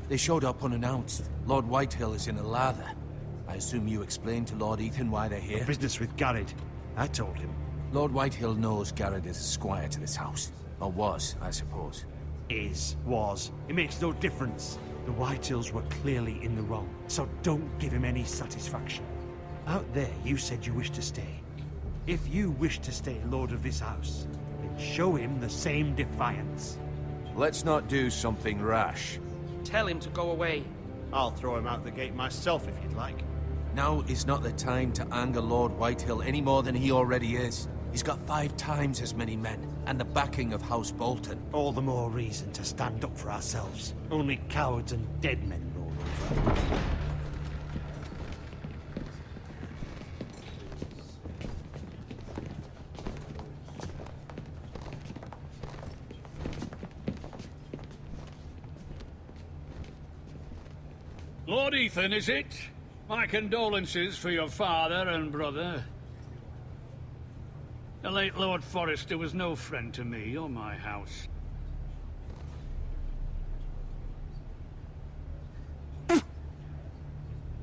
They showed up unannounced. Lord Whitehill is in a lather. I assume you explained to Lord Ethan why they're here? Business with Garrett. I told him. Lord Whitehill knows Garrett is a squire to this house. Or was, I suppose. Was. It makes no difference. The Whitehills were clearly in the wrong, so don't give him any satisfaction. Out there, you said you wished to stay. If you wish to stay Lord of this house, then show him the same defiance. Let's not do something rash. Tell him to go away. I'll throw him out the gate myself if you'd like. Now is not the time to anger Lord Whitehill any more than he already is. He's got 5 times as many men, and the backing of House Bolton. All the more reason to stand up for ourselves. Only cowards and dead men roll over. Lord Ethan, is it? My condolences for your father and brother. The late Lord Forrester was no friend to me or my house.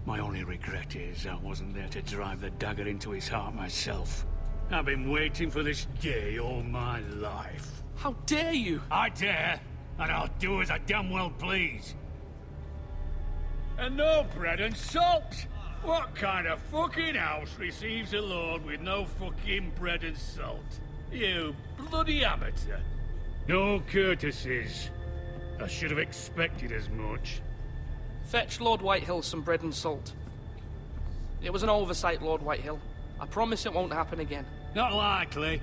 My only regret is I wasn't there to drive the dagger into his heart myself. I've been waiting for this day all my life. How dare you? I dare, and I'll do as I damn well please. And no bread and salt! What kind of fucking house receives a lord with no fucking bread and salt? You bloody amateur. No courtesies. I should have expected as much. Fetch Lord Whitehill some bread and salt. It was an oversight, Lord Whitehill. I promise it won't happen again. Not likely.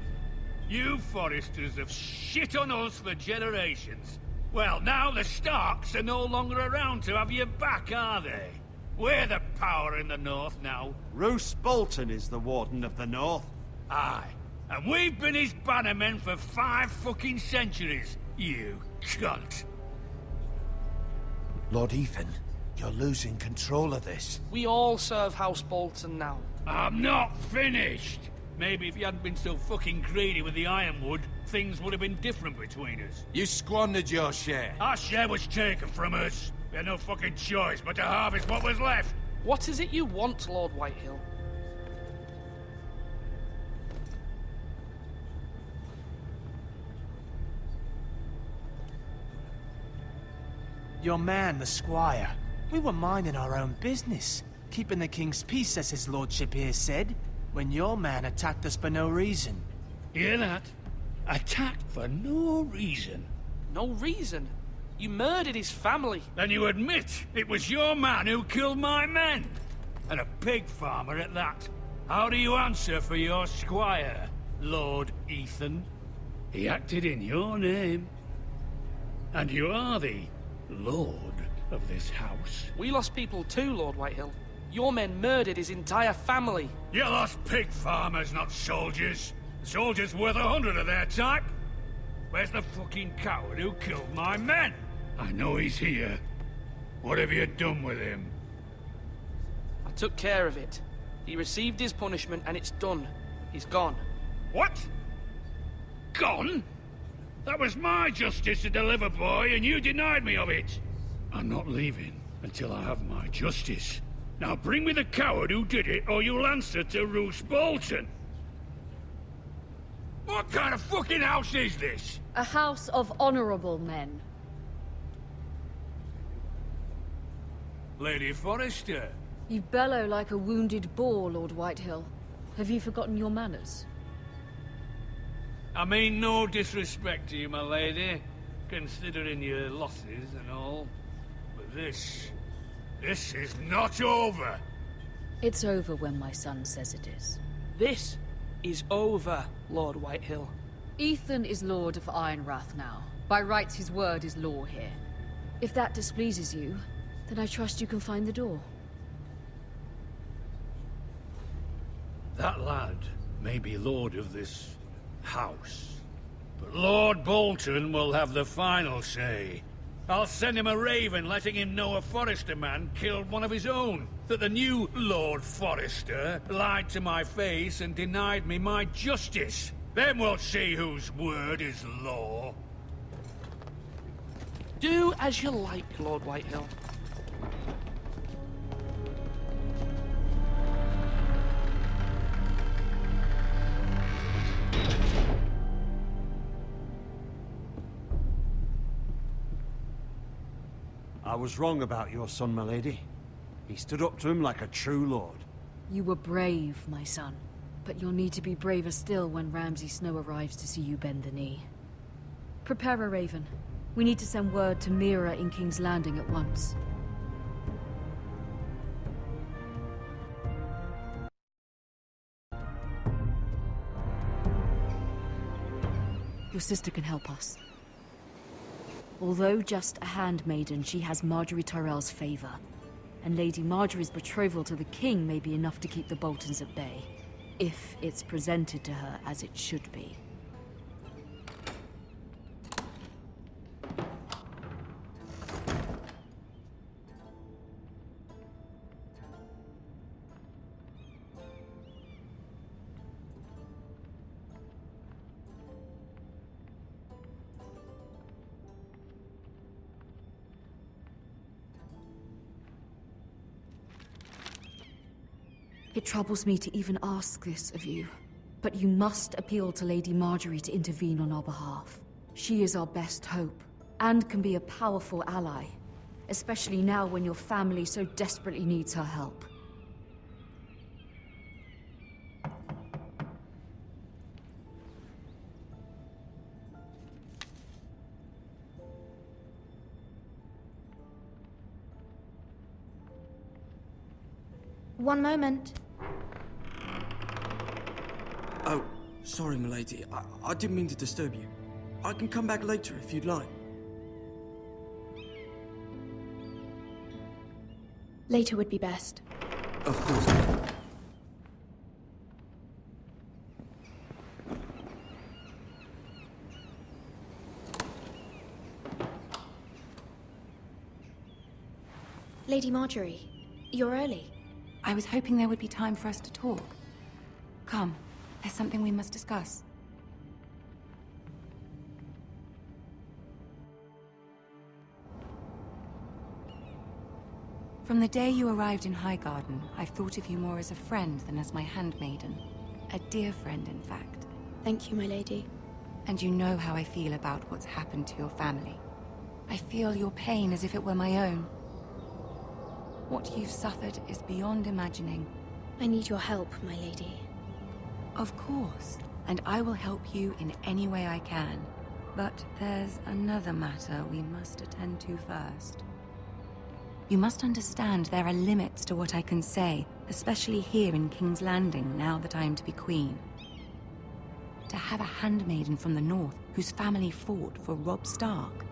You Forresters have shit on us for generations. Well, now the Starks are no longer around to have your back, are they? We're the power in the north now. Roose Bolton is the Warden of the North. Aye. And we've been his bannermen for 5 fucking centuries, you cunt. Lord Ethan, you're losing control of this. We all serve House Bolton now. I'm not finished. Maybe if you hadn't been so fucking greedy with the ironwood, things would have been different between us. You squandered your share. Our share was taken from us. We had no fucking choice but to harvest what was left. What is it you want, Lord Whitehill? Your man, the squire. We were minding our own business, keeping the king's peace, as his lordship here said, when your man attacked us for no reason. Hear that? Attacked for no reason. No reason? You murdered his family. Then you admit it was your man who killed my men. And a pig farmer at that. How do you answer for your squire, Lord Ethan? He acted in your name. And you are the lord of this house. We lost people too, Lord Whitehill. Your men murdered his entire family. You lost pig farmers, not soldiers. Soldiers worth 100 of their type. Where's the fucking coward who killed my men? I know he's here. What have you done with him? I took care of it. He received his punishment and it's done. He's gone. What? Gone? That was my justice to deliver, boy, and you denied me of it. I'm not leaving until I have my justice. Now bring me the coward who did it, or you'll answer to Roose Bolton. What kind of fucking house is this? A house of honorable men. Lady Forrester. You bellow like a wounded boar, Lord Whitehill. Have you forgotten your manners? I mean no disrespect to you, my lady, considering your losses and all. But this is not over. It's over when my son says it is. This is over, Lord Whitehill. Ethan is Lord of Ironrath now. By rights, his word is law here. If that displeases you, then I trust you can find the door. That lad may be lord of this house, but Lord Bolton will have the final say. I'll send him a raven letting him know a Forrester man killed one of his own. That the new Lord Forrester lied to my face and denied me my justice. Then we'll see whose word is law. Do as you like, Lord Whitehill. I was wrong about your son, my lady. He stood up to him like a true lord. You were brave, my son. But you'll need to be braver still when Ramsay Snow arrives to see you bend the knee. Prepare a raven. We need to send word to Mira in King's Landing at once. Your sister can help us. Although just a handmaiden, she has Marjorie Tyrell's favor. And Lady Marjorie's betrothal to the king may be enough to keep the Boltons at bay. If it's presented to her as it should be. It troubles me to even ask this of you, but you must appeal to Lady Marjorie to intervene on our behalf. She is our best hope, and can be a powerful ally, especially now when your family so desperately needs her help. One moment. Oh, sorry, milady. I didn't mean to disturb you. I can come back later if you'd like. Later would be best. Of course. Lady Marjorie, you're early. I was hoping there would be time for us to talk. Come, there's something we must discuss. From the day you arrived in Highgarden, I've thought of you more as a friend than as my handmaiden. A dear friend, in fact. Thank you, my lady. And you know how I feel about what's happened to your family. I feel your pain as if it were my own. What you've suffered is beyond imagining. I need your help, my lady. Of course, and I will help you in any way I can. But there's another matter we must attend to first. You must understand there are limits to what I can say, especially here in King's Landing, now that I am to be queen. To have a handmaiden from the north whose family fought for Robb Stark.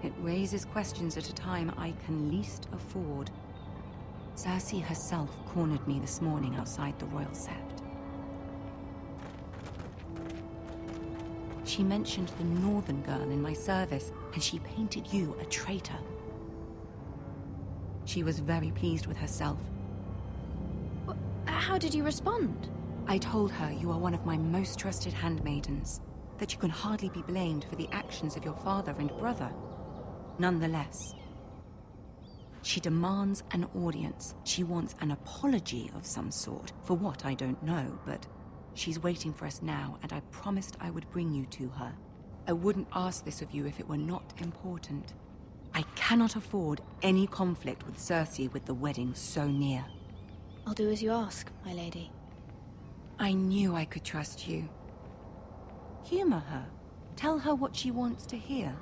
It raises questions at a time I can least afford. Cersei herself cornered me this morning outside the Royal Sept. She mentioned the northern girl in my service, and she painted you a traitor. She was very pleased with herself. How did you respond? I told her you are one of my most trusted handmaidens, that you can hardly be blamed for the actions of your father and brother. Nonetheless, she demands an audience. She wants an apology of some sort, for what I don't know, but she's waiting for us now, and I promised I would bring you to her. I wouldn't ask this of you if it were not important. I cannot afford any conflict with Cersei with the wedding so near. I'll do as you ask, my lady. I knew I could trust you. Humor her. Tell her what she wants to hear.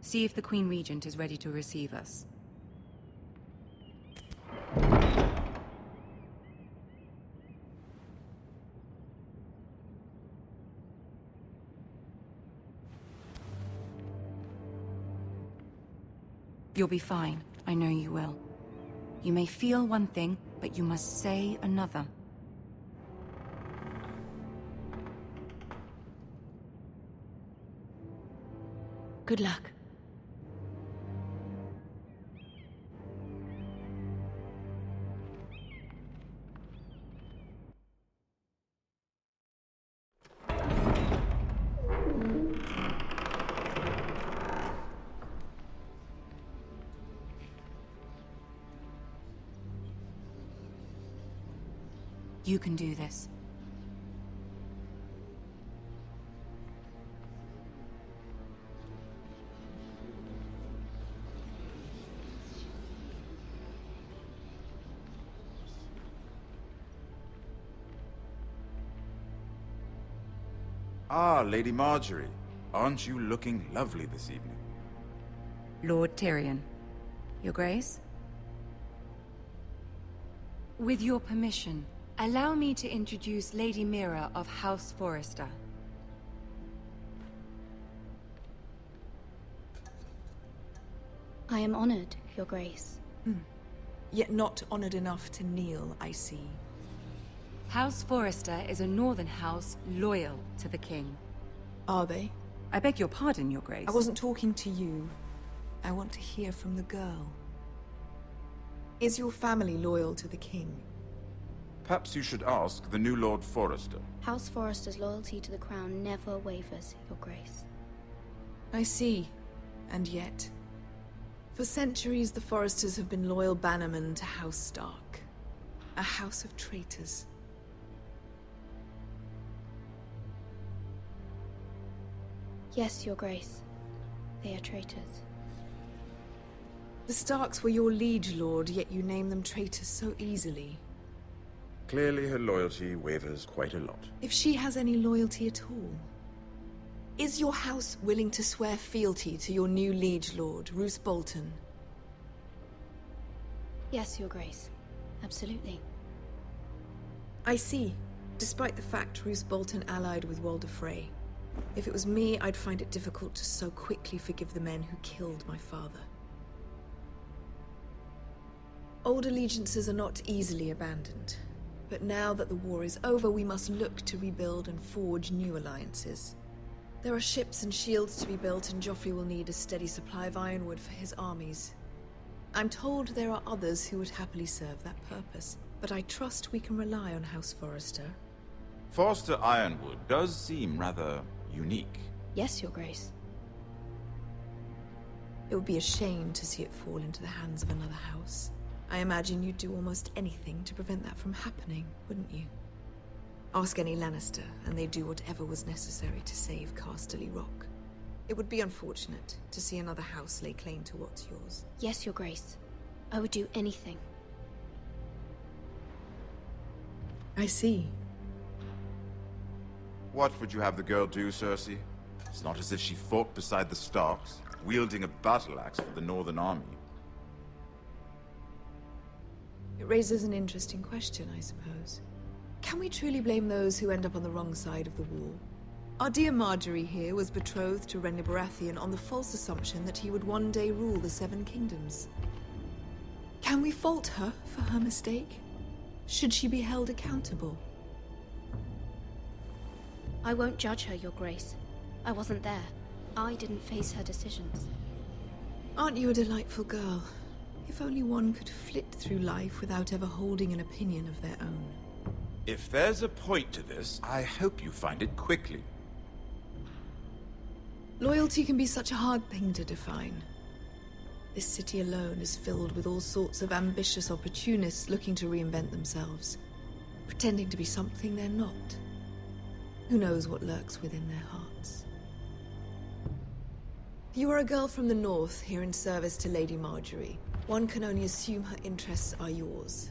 See if the Queen Regent is ready to receive us. You'll be fine. I know you will. You may feel one thing, but you must say another. Good luck. You can do this. Ah, Lady Marjorie. Aren't you looking lovely this evening? Lord Tyrion. Your Grace? With your permission, allow me to introduce Lady Mira of House Forrester. I am honored, Your Grace. Yet not honored enough to kneel, I see. House Forrester is a northern house loyal to the king. Are they? I beg your pardon, Your Grace. I wasn't talking to you. I want to hear from the girl. Is your family loyal to the king? Perhaps you should ask the new Lord Forrester. House Forrester's loyalty to the crown never wavers, Your Grace. I see. And yet... For centuries, the Forresters have been loyal bannermen to House Stark. A house of traitors. Yes, Your Grace. They are traitors. The Starks were your liege lord, yet you name them traitors so easily. Clearly her loyalty wavers quite a lot. If she has any loyalty at all. Is your house willing to swear fealty to your new liege lord, Roose Bolton? Yes, Your Grace. Absolutely. I see. Despite the fact Roose Bolton allied with Walder Frey. If it was me, I'd find it difficult to so quickly forgive the men who killed my father. Old allegiances are not easily abandoned. But now that the war is over, we must look to rebuild and forge new alliances. There are ships and shields to be built, and Joffrey will need a steady supply of ironwood for his armies. I'm told there are others who would happily serve that purpose, but I trust we can rely on House Forrester. Forrester Ironwood does seem rather unique. Yes, Your Grace. It would be a shame to see it fall into the hands of another house. I imagine you'd do almost anything to prevent that from happening, wouldn't you? Ask any Lannister, and they'd do whatever was necessary to save Casterly Rock. It would be unfortunate to see another house lay claim to what's yours. Yes, Your Grace. I would do anything. I see. What would you have the girl do, Cersei? It's not as if she fought beside the Starks, wielding a battle axe for the Northern Army. It raises an interesting question, I suppose. Can we truly blame those who end up on the wrong side of the wall? Our dear Marjorie here was betrothed to Renly Baratheon on the false assumption that he would one day rule the Seven Kingdoms. Can we fault her for her mistake? Should she be held accountable? I won't judge her, Your Grace. I wasn't there. I didn't face her decisions. Aren't you a delightful girl? If only one could flit through life without ever holding an opinion of their own. If there's a point to this, I hope you find it quickly. Loyalty can be such a hard thing to define. This city alone is filled with all sorts of ambitious opportunists looking to reinvent themselves, pretending to be something they're not. Who knows what lurks within their hearts? You are a girl from the north, here in service to Lady Marjorie. One can only assume her interests are yours.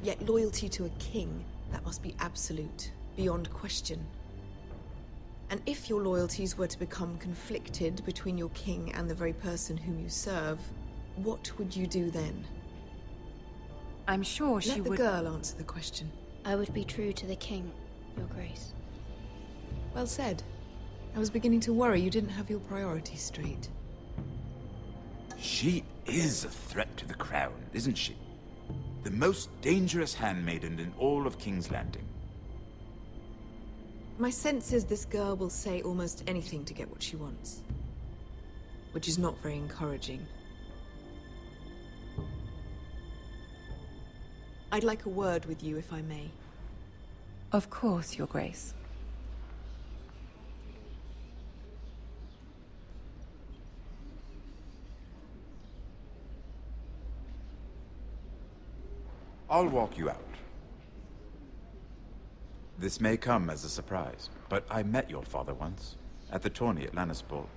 Yet loyalty to a king, that must be absolute, beyond question. And if your loyalties were to become conflicted between your king and the very person whom you serve, what would you do then? I'm sure she would... Let the girl answer the question. I would be true to the king, Your Grace. Well said. I was beginning to worry you didn't have your priorities straight. She is a threat to the crown, isn't she? The most dangerous handmaiden in all of King's Landing. My sense is this girl will say almost anything to get what she wants. Which is not very encouraging. I'd like a word with you, if I may. Of course, Your Grace. I'll walk you out. This may come as a surprise, but I met your father once, at the tourney at Lannisport.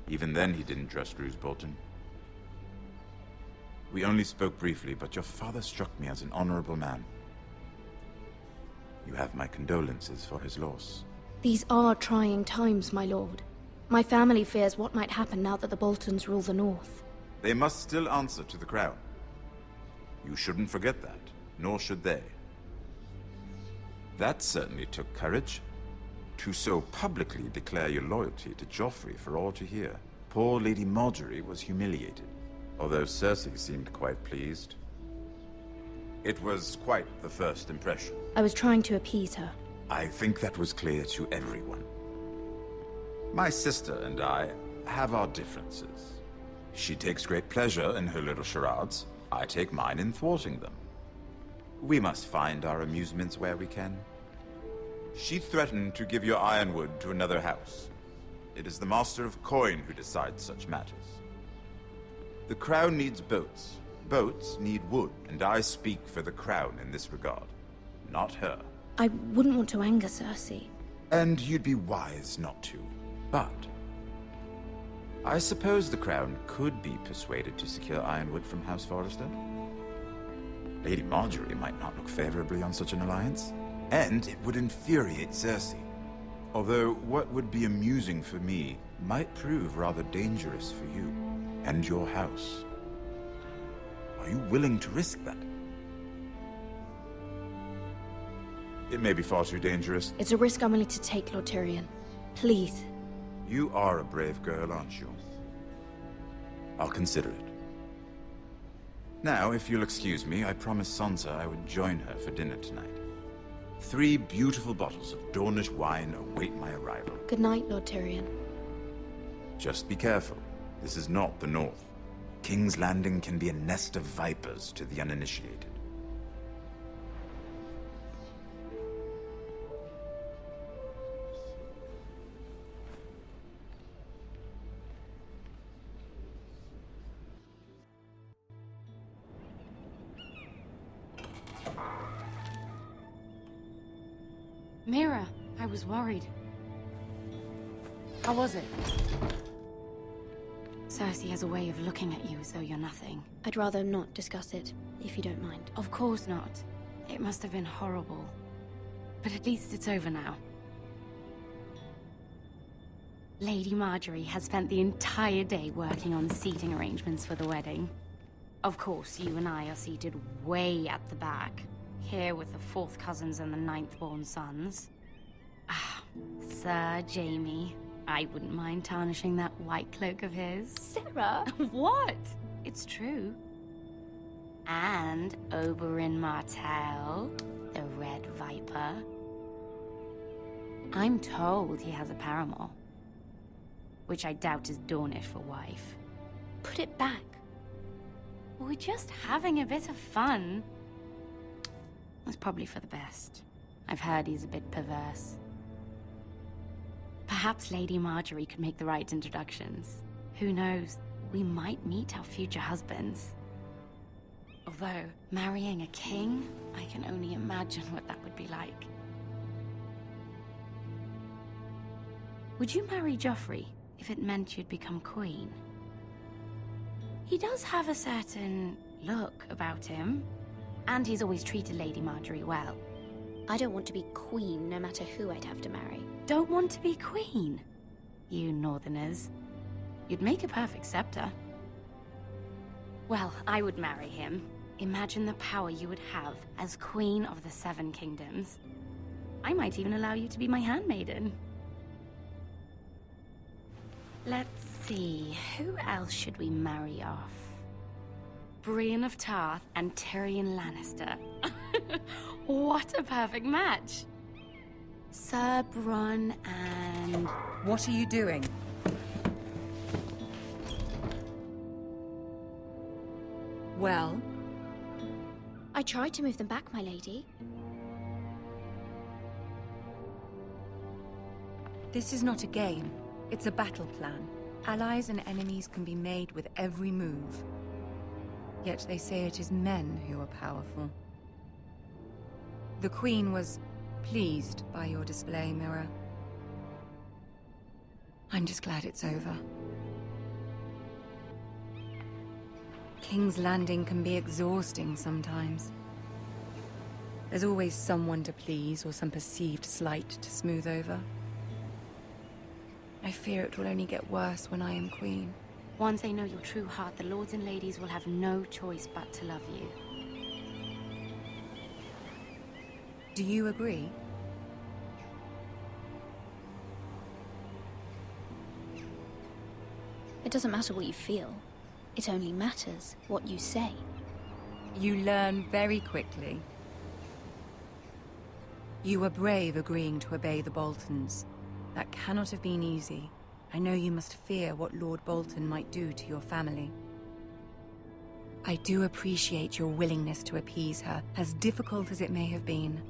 Even then he didn't trust Roose Bolton. We only spoke briefly, but your father struck me as an honorable man. You have my condolences for his loss. These are trying times, my lord. My family fears what might happen now that the Boltons rule the North. They must still answer to the crown. You shouldn't forget that, nor should they. That certainly took courage. To so publicly declare your loyalty to Joffrey for all to hear. Poor Lady Margaery was humiliated, although Cersei seemed quite pleased. It was quite the first impression. I was trying to appease her. I think that was clear to everyone. My sister and I have our differences. She takes great pleasure in her little charades. I take mine in thwarting them. We must find our amusements where we can. She threatened to give your ironwood to another house. It is the Master of Coin who decides such matters. The crown needs boats. Boats need wood, and I speak for the crown in this regard, not her. I wouldn't want to anger Cersei. And you'd be wise not to. But I suppose the crown could be persuaded to secure ironwood from House Forrester. Lady Margaery might not look favorably on such an alliance, and it would infuriate Cersei. Although what would be amusing for me might prove rather dangerous for you and your house. Are you willing to risk that? It may be far too dangerous. It's a risk I'm willing to take, Lord Tyrion. Please. You are a brave girl, aren't you? I'll consider it. Now, if you'll excuse me, I promised Sansa I would join her for dinner tonight. 3 beautiful bottles of Dornish wine await my arrival. Good night, Lord Tyrion. Just be careful. This is not the North. King's Landing can be a nest of vipers to the uninitiated. Mira, I was worried. How was it? Cersei has a way of looking at you as though you're nothing. I'd rather not discuss it, if you don't mind. Of course not. It must have been horrible. But at least it's over now. Lady Margaery has spent the entire day working on seating arrangements for the wedding. Of course, you and I are seated way at the back. Here with the 4th cousins and the 9th-born sons. Ah, Sir Jaime. I wouldn't mind tarnishing that white cloak of his. Sarah! What? It's true. And Oberyn Martell, the Red Viper. I'm told he has a paramour. Which I doubt is Dornish for wife. Put it back. We're just having a bit of fun. That's probably for the best. I've heard he's a bit perverse. Perhaps Lady Margaery could make the right introductions. Who knows? We might meet our future husbands. Although, marrying a king, I can only imagine what that would be like. Would you marry Joffrey if it meant you'd become queen? He does have a certain look about him. And he's always treated Lady Margaery well. I don't want to be queen, no matter who I'd have to marry. Don't want to be queen? You Northerners. You'd make a perfect scepter. Well, I would marry him. Imagine the power you would have as Queen of the 7 Kingdoms. I might even allow you to be my handmaiden. Let's see, who else should we marry off? Brienne of Tarth and Tyrion Lannister. What a perfect match! Sir Bronn and... What are you doing? Well? I tried to move them back, my lady. This is not a game. It's a battle plan. Allies and enemies can be made with every move. Yet they say it is men who are powerful. The Queen was pleased by your display, Mira. I'm just glad it's over. King's Landing can be exhausting sometimes. There's always someone to please or some perceived slight to smooth over. I fear it will only get worse when I am queen. Once they know your true heart, the lords and ladies will have no choice but to love you. Do you agree? It doesn't matter what you feel. It only matters what you say. You learn very quickly. You were brave agreeing to obey the Boltons. That cannot have been easy. I know you must fear what Lord Bolton might do to your family. I do appreciate your willingness to appease her, as difficult as it may have been.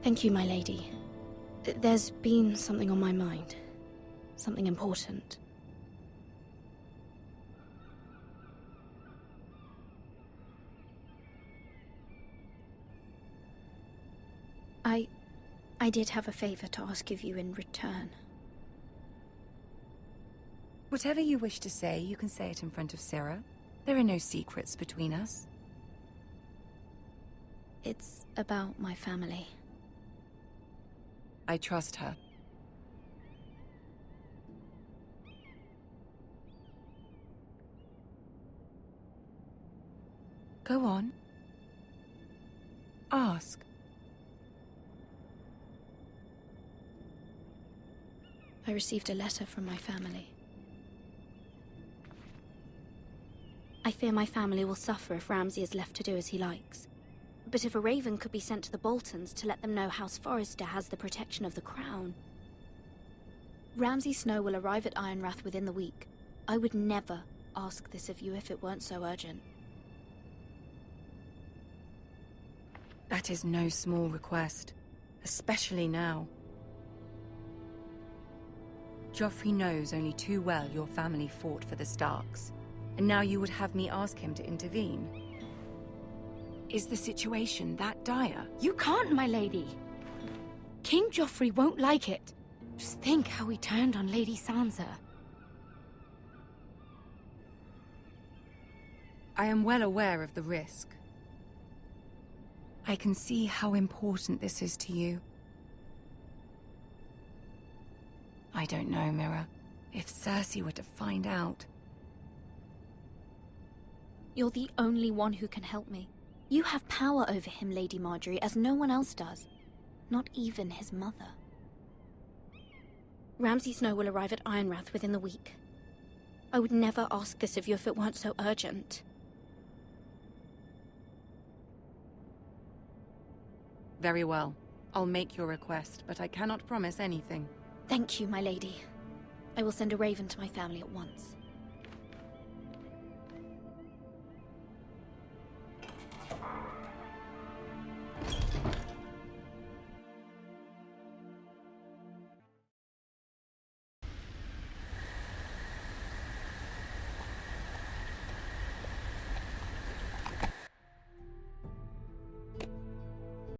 Thank you, my lady. There's been something on my mind. Something important. I did have a favor to ask of you in return. Whatever you wish to say, you can say it in front of Sarah. There are no secrets between us. It's about my family. I trust her. Go on. Ask. I received a letter from my family. I fear my family will suffer if Ramsay is left to do as he likes. But if a raven could be sent to the Boltons to let them know House Forrester has the protection of the crown... Ramsay Snow will arrive at Ironrath within the week. I would never ask this of you if it weren't so urgent. That is no small request, especially now. Joffrey knows only too well your family fought for the Starks, and now you would have me ask him to intervene. Is the situation that dire? You can't, my lady! King Joffrey won't like it. Just think how he turned on Lady Sansa. I am well aware of the risk. I can see how important this is to you. I don't know, Mira. If Cersei were to find out... You're the only one who can help me. You have power over him, Lady Margaery, as no one else does. Not even his mother. Ramsay Snow will arrive at Ironrath within the week. I would never ask this of you if it weren't so urgent. Very well. I'll make your request, but I cannot promise anything. Thank you, my lady. I will send a raven to my family at once.